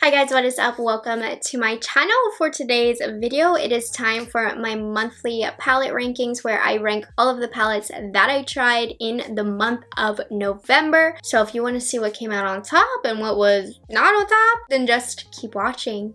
Hi guys, what is up? Welcome to my channel. For today's video, it is time for my monthly palette rankings where I rank all of the palettes that I tried in the month of November. So if you want to see what came out on top and what was not on top, then just keep watching.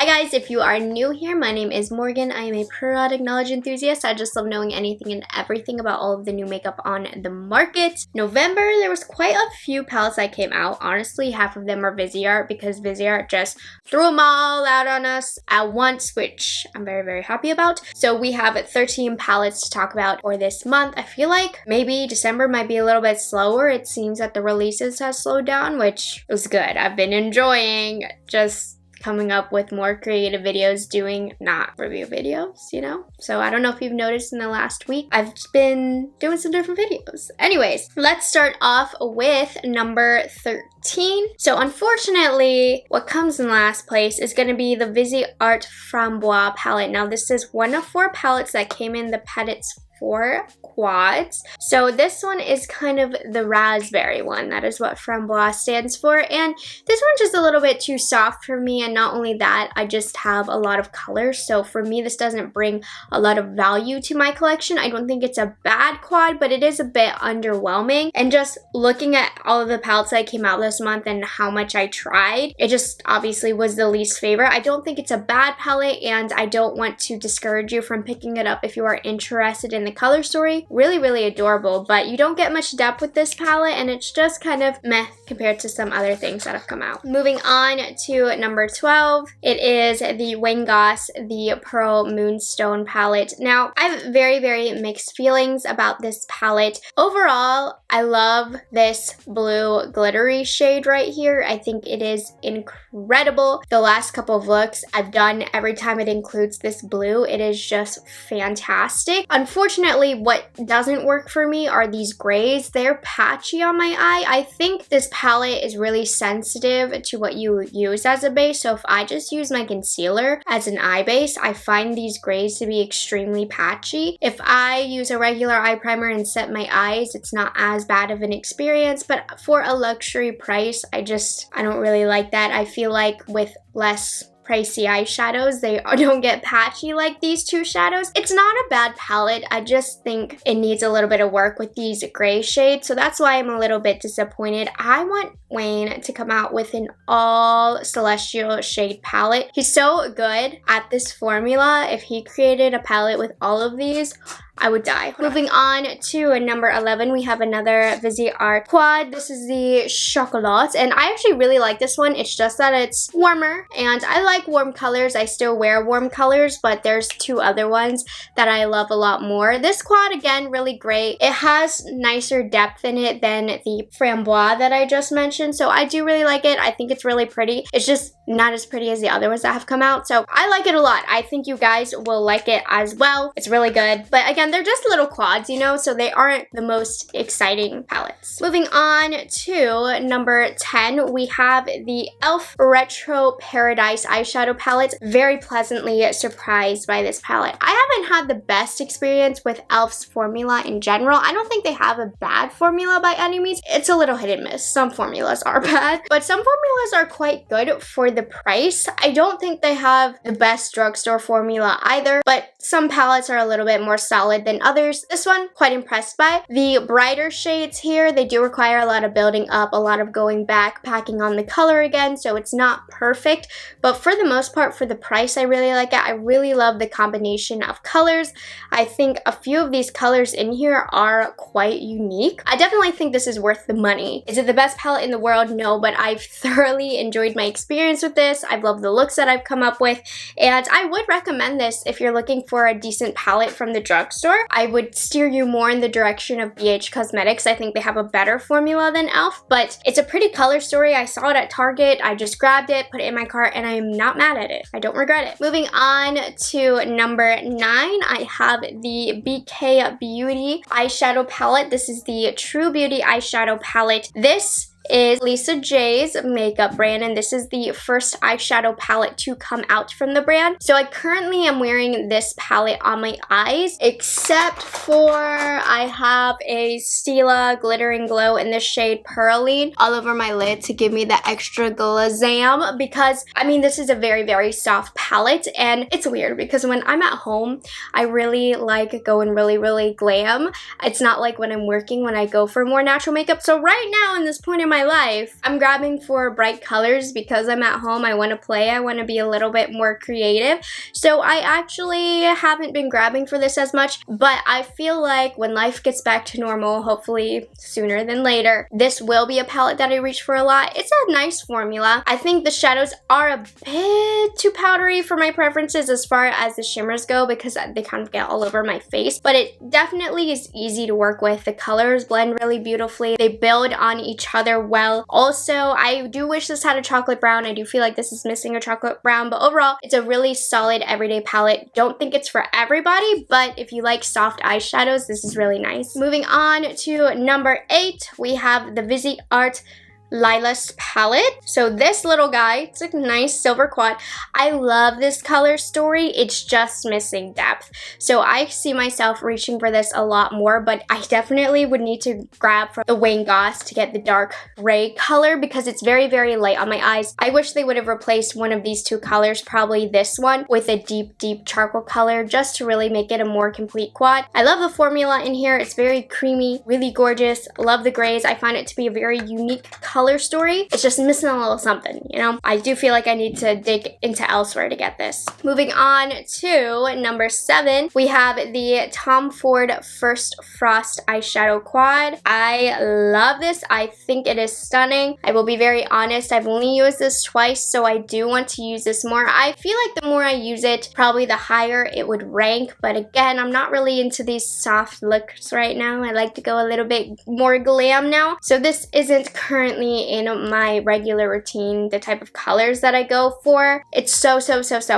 Hi guys, if you are new here, my name is Morgan. I am a product knowledge enthusiast. I just love knowing anything and everything about all of the new makeup on the market. November, there was quite a few palettes that came out. Honestly, half of them are viseart because viseart just threw them all out on us at once, which I'm very happy about. So we have 13 palettes to talk about for this month. I feel like maybe December might be a little bit slower. It seems that the releases have slowed down, which was good. I've been enjoying just coming up with more creative videos, doing not review videos, you know? So I don't know if you've noticed in the last week, I've been doing some different videos. Anyways, let's start off with number 13. So unfortunately, what comes in last place is going to be the viseart Framboise palette. Now this is one of 4 palettes that came in the Petits 4 quads. So this one is kind of the raspberry one. That is what Framboise stands for. And this one's just a little bit too soft for me. And not only that, I just have a lot of colors. So for me, this doesn't bring a lot of value to my collection. I don't think it's a bad quad, but it is a bit underwhelming. And just looking at all of the palettes that came out this month and how much I tried, it just obviously was the least favorite. I don't think it's a bad palette, and I don't want to discourage you from picking it up if you are interested in the color story. Really adorable, but you don't get much depth with this palette, and it's just kind of meh compared to some other things that have come out. Moving on to number 12, it is the goss, the Pearl Moonstone palette. Now, I have very mixed feelings about this palette. Overall, I love this blue glittery shade right here. I think it is incredible. The last couple of looks I've done, every time it includes this blue, it is just fantastic. Unfortunately, what doesn't work for me are these grays. They're patchy on my eye. I think this palette is really sensitive to what you use as a base. So if I just use my concealer as an eye base, I find these grays to be extremely patchy. If I use a regular eye primer and set my eyes, it's not as bad of an experience. But for a luxury price, I don't really like that. I feel like with less pricey eyeshadows, they don't get patchy like these two shadows. It's not a bad palette. I just think it needs a little bit of work with these gray shades, so that's why I'm a little bit disappointed. I want Wayne to come out with an all celestial shade palette. He's so good at this formula. If he created a palette with all of these, I would die. Moving on to number 11, we have another viseart quad. This is the Chocolat, and I actually really like this one. It's just that it's warmer, and I like warm colors. I still wear warm colors, but there's 2 other ones that I love a lot more. This quad, again, really great. It has nicer depth in it than the Framboise that I just mentioned, so I do really like it. I think it's really pretty. It's just not as pretty as the other ones that have come out, so I like it a lot. I think you guys will like it as well. It's really good, but again, they're just little quads, you know, so they aren't the most exciting palettes. Moving on to number 10, we have the e.l.f. Retro Paradise eyeshadow palette. Very pleasantly surprised by this palette. I haven't had the best experience with e.l.f.'s formula in general. I don't think they have a bad formula by any means. It's a little hit and miss. Some formulas are bad, but some formulas are quite good for the price. I don't think they have the best drugstore formula either, but some palettes are a little bit more solid than others. This one, quite impressed by. The brighter shades here, they do require a lot of building up, a lot of going back, packing on the color again, so it's not perfect, but for the most part, for the price, I really like it. I really love the combination of colors. I think a few of these colors in here are quite unique. I definitely think this is worth the money. Is it the best palette in the world? No, but I've thoroughly enjoyed my experience with this. I've loved the looks that I've come up with, and I would recommend this if you're looking for a decent palette from the drugstore. I would steer you more in the direction of BH Cosmetics. I think they have a better formula than e.l.f., but it's a pretty color story. I saw it at Target. I just grabbed it, put it in my cart, and I'm not mad at it. I don't regret it. Moving on to number 9, I have the BK Beauty eyeshadow palette. This is the True Beauty eyeshadow palette. This is Lisa J's makeup brand, and this is the first eyeshadow palette to come out from the brand. So I currently am wearing this palette on my eyes, except for I have a Stila Glittering Glow in the shade Pearline all over my lid to give me the extra glazam, because I mean this is a very, very soft palette, and it's weird because when I'm at home I really like going really, really glam. It's not like when I'm working when I go for more natural makeup. So right now in this point in my life, I'm grabbing for bright colors because I'm at home. I want to play. I want to be a little bit more creative. So I actually haven't been grabbing for this as much, but I feel like when life gets back to normal, hopefully sooner than later, this will be a palette that I reach for a lot. It's a nice formula. I think the shadows are a bit too powdery for my preferences as far as the shimmers go because they kind of get all over my face, but it definitely is easy to work with. The colors blend really beautifully. They build on each other well. Also, I do wish this had a chocolate brown. I do feel like this is missing a chocolate brown, but overall, it's a really solid everyday palette. Don't think it's for everybody, but if you like soft eyeshadows, this is really nice. Moving on to number 8, we have the viseart Lilas palette. So this little guy, it's a nice silver quad. I love this color story. It's just missing depth. So I see myself reaching for this a lot more, but I definitely would need to grab from the Wayne Goss to get the dark gray color because it's very, very light on my eyes. I wish they would have replaced one of these two colors, probably this one, with a deep, deep charcoal color just to really make it a more complete quad. I love the formula in here. It's very creamy, really gorgeous. Love the grays. I find it to be a very unique color story. It's just missing a little something, you know? I do feel like I need to dig into elsewhere to get this. Moving on to number 7, we have the Tom Ford First Frost eyeshadow quad. I love this. I think it is stunning. I will be very honest, I've only used this twice, so I do want to use this more. I feel like the more I use it, probably the higher it would rank, but again, I'm not really into these soft looks right now. I like to go a little bit more glam now. So this isn't currently in my regular routine, the type of colors that I go for. It's so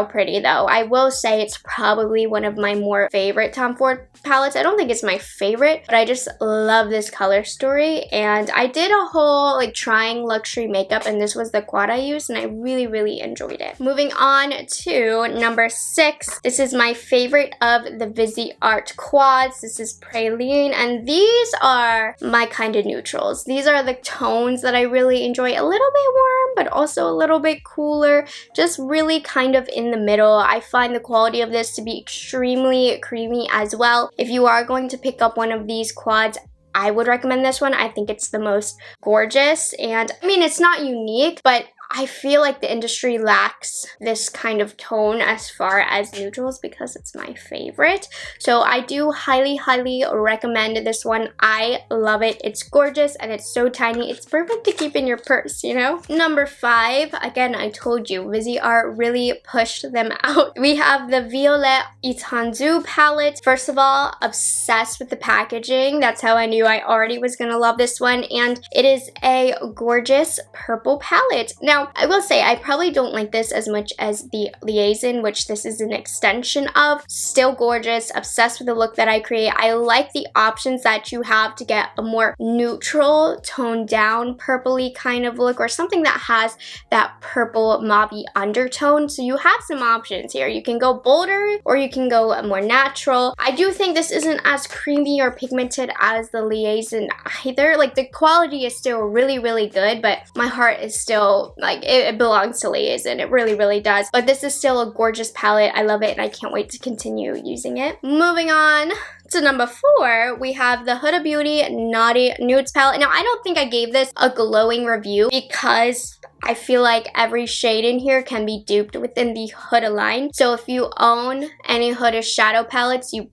pretty though. I will say it's probably one of my more favorite Tom Ford palettes. I don't think it's my favorite, but I just love this color story, and I did a whole like trying luxury makeup, and this was the quad I used, and I really, really enjoyed it. Moving on to number 6. This is my favorite of the viseart quads. This is Praline, and these are my kind of neutrals. These are the tones that I really enjoy. A little bit warm, but also a little bit cooler. Just really kind of in the middle. I find the quality of this to be extremely creamy as well. If you are going to pick up one of these quads, I would recommend this one. I think it's the most gorgeous, and I mean, it's not unique, but I feel like the industry lacks this kind of tone as far as neutrals because it's my favorite. So I do highly, highly recommend this one. I love it. It's gorgeous and it's so tiny. It's perfect to keep in your purse, you know? Number 5, again, I told you, viseart really pushed them out. We have the Violette Etendu palette. First of all, obsessed with the packaging. That's how I knew I already was gonna love this one. And it is a gorgeous purple palette. Now, I will say I probably don't like this as much as the Liaison, which this is an extension of. Still gorgeous, obsessed with the look that I create. I like the options that you have to get a more neutral, toned down, purpley kind of look, or something that has that purple mauvey undertone. So you have some options here. You can go bolder or you can go more natural. I do think this isn't as creamy or pigmented as the Liaison either. Like the quality is still really, really good, but my heart is still like it belongs to Liaison. It really, really does. But this is still a gorgeous palette. I love it and I can't wait to continue using it. Moving on to number 4, we have the Huda Beauty Naughty Nudes palette. Now, I don't think I gave this a glowing review because I feel like every shade in here can be duped within the Huda line. So if you own any Huda shadow palettes, you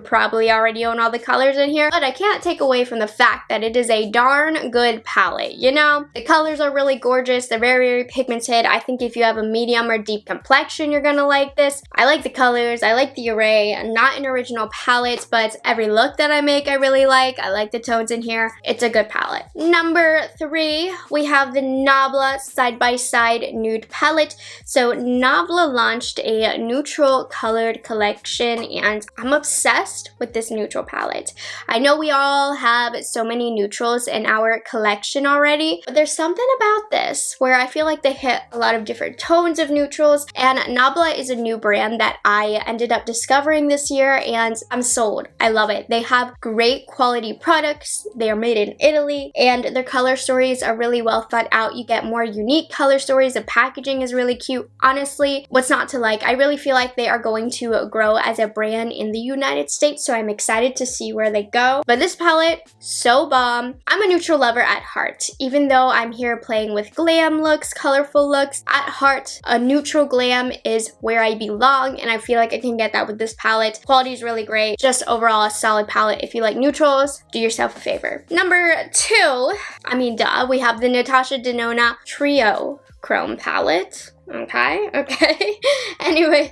probably already own all the colors in here, but I can't take away from the fact that it is a darn good palette, you know? The colors are really gorgeous. They're very, very pigmented. I think if you have a medium or deep complexion, you're gonna like this. I like the colors. I like the array. Not an original palette, but every look that I make, I really like. I like the tones in here. It's a good palette. Number 3, we have the Nabla Side by Side Nude Palette. So Nabla launched a neutral colored collection, and I'm I'm obsessed with this neutral palette. I know we all have so many neutrals in our collection already, but there's something about this where I feel like they hit a lot of different tones of neutrals, and Nabla is a new brand that I ended up discovering this year, and I'm sold. I love it. They have great quality products. They are made in Italy, and their color stories are really well thought out. You get more unique color stories. The packaging is really cute. Honestly, what's not to like? I really feel like they are going to grow as a brand in the United States, so I'm excited to see where they go. But this palette, so bomb. I'm a neutral lover at heart. Even though I'm here playing with glam looks, colorful looks, at heart, a neutral glam is where I belong, and I feel like I can get that with this palette. Quality is really great. Just overall a solid palette. If you like neutrals, do yourself a favor. Number 2, I mean duh, we have the Natasha Denona Triochrome palette. Okay. Anyways,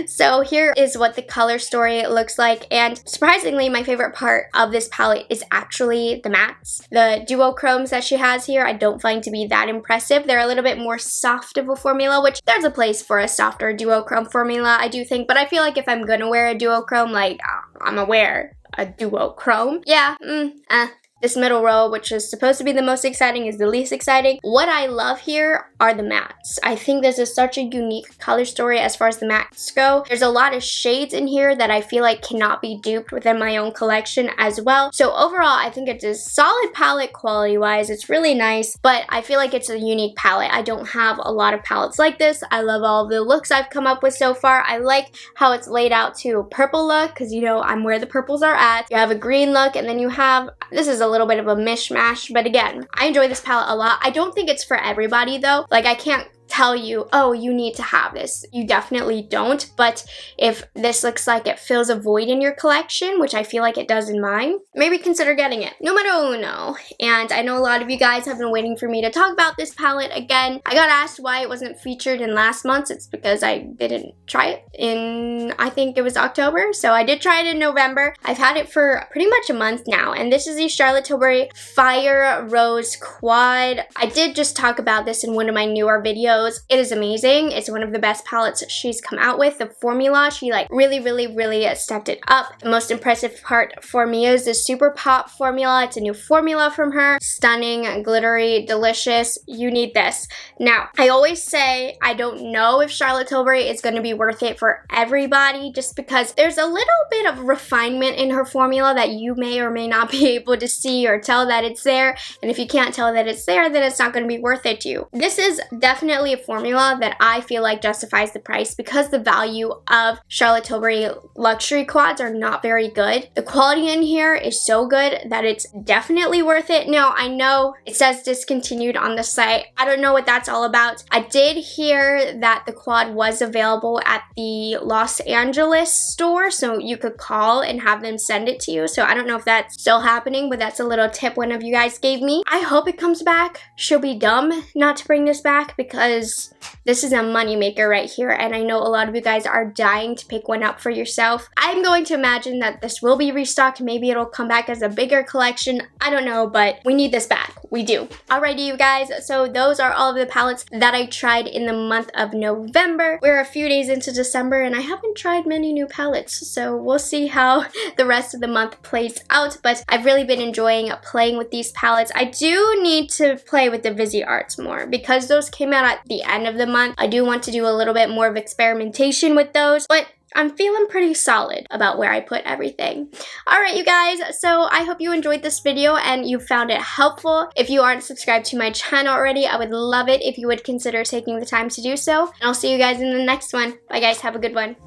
so here is what the color story looks like, and surprisingly, my favorite part of this palette is actually the mattes. The duochromes that she has here, I don't find to be that impressive. They're a little bit more soft of a formula, which there's a place for a softer duochrome formula, I do think, but I feel like if I'm gonna wear a duochrome, like, I'm gonna wear a duochrome. Yeah, This middle row, which is supposed to be the most exciting, is the least exciting. What I love here are the mattes. I think this is such a unique color story as far as the mattes go. There's a lot of shades in here that I feel like cannot be duped within my own collection as well. So overall, I think it's a solid palette quality-wise. It's really nice, but I feel like it's a unique palette. I don't have a lot of palettes like this. I love all the looks I've come up with so far. I like how it's laid out to a purple look, because you know I'm where the purples are at. You have a green look, and then you have, this is a little bit of a mishmash, but again, I enjoy this palette a lot. I don't think it's for everybody though. Like, I can't tell you, oh, you need to have this. You definitely don't, but if this looks like it fills a void in your collection, which I feel like it does in mine, maybe consider getting it. Numero uno, and I know a lot of you guys have been waiting for me to talk about this palette again. I got asked why it wasn't featured in last month's. It's because I didn't try it in, I think it was October, so I did try it in November. I've had it for pretty much a month now, and this is the Charlotte Tilbury Fire Rose Quad. I did just talk about this in one of my newer videos. It is amazing. It's one of the best palettes she's come out with. The formula, she like really stepped it up. The most impressive part for me is the Super Pop formula. It's a new formula from her. Stunning, glittery, delicious. You need this. Now, I always say I don't know if Charlotte Tilbury is going to be worth it for everybody, just because there's a little bit of refinement in her formula that you may or may not be able to see or tell that it's there. And if you can't tell that it's there, then it's not going to be worth it to you. This is definitely a formula that I feel like justifies the price, because the value of Charlotte Tilbury luxury quads are not very good. The quality in here is so good that it's definitely worth it. Now, I know it says discontinued on the site. I don't know what that's all about. I did hear that the quad was available at the Los Angeles store, so you could call and have them send it to you. So I don't know if that's still happening, but that's a little tip one of you guys gave me. I hope it comes back. She'll be dumb not to bring this back, because this is a money maker right here, and I know a lot of you guys are dying to pick one up for yourself. I'm going to imagine that this will be restocked. Maybe it'll come back as a bigger collection. I don't know, but we need this back. We do. Alrighty, you guys, so those are all of the palettes that I tried in the month of November. We're a few days into December, and I haven't tried many new palettes, so we'll see how the rest of the month plays out, but I've really been enjoying playing with these palettes. I do need to play with the visearts more, because those came out at the end of the month. I do want to do a little bit more of experimentation with those, but I'm feeling pretty solid about where I put everything. Alright, you guys, so I hope you enjoyed this video and you found it helpful. If you aren't subscribed to my channel already, I would love it if you would consider taking the time to do so. And I'll see you guys in the next one. Bye guys, have a good one.